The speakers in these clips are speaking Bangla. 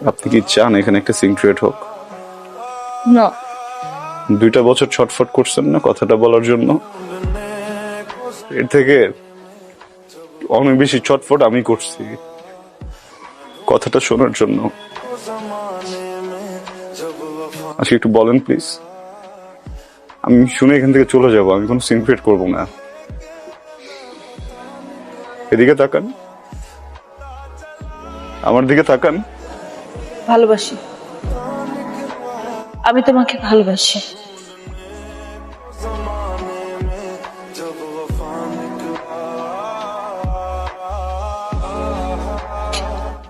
আপনি কি চান এখানে একটা সিক্রেট হোক? না 2টা বছর ছটফট করছেন না কথাটা বলার জন্য, এর থেকে অনেক বেশি ছটফট আমি করছি কথাটা শোনার জন্য। আজকে একটু বলেন প্লিজ, আমি শুনে এখান থেকে চলে যাব, আমি কোনো সিক্রেট করব না। এদিকে তাকান, আমার দিকে তাকান। ভালোবাসি, আমি তোমাকে ভালোবাসি।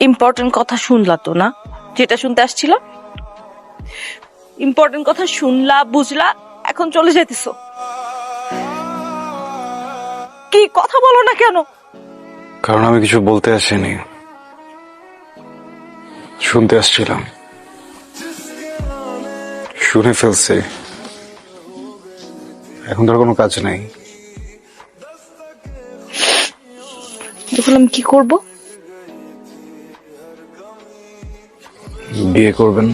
ইম্পর্টেন্ট কথা শুনলা তো না, যেটা শুনতে আসছিল? ইম্পর্টেন্ট কথা শুনলা, বুঝলা, এখন চলে যাইতেছো। কি কথা বলো না কেন? কারণ আমি কিছু বলতে আসিনি, শুনতে আসছিলাম। শুনে ফেলছি, এখন তোর কোনো কাজ নেই। দেখলাম আমি কি করব? বিয়ে করবেন,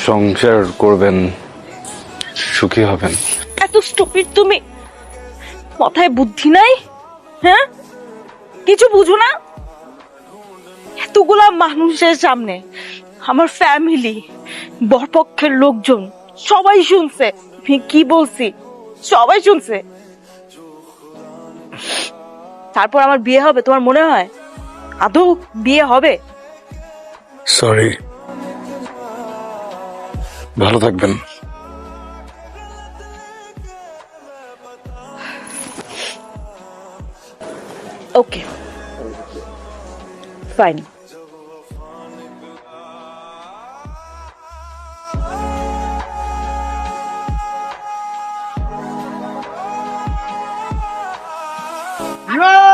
সংসার করবেন, সুখী হবেন। এত স্টুপিড তুমি? মাথায় বুদ্ধি নাই? হ্যাঁ, কিছু বুঝো না? এতগুলা মানুষের সামনে আমার ফ্যামিলি, বরপক্ষের লোকজন সবাই শুনছে আমি কি বলছি, সবাই শুনছে। তারপর আমার বিয়ে হবে তোমার মনে হয়? আদৌ বিয়ে হবে? সরি, ভালো থাকবেন। ওকে, ফাইন। হ্যালো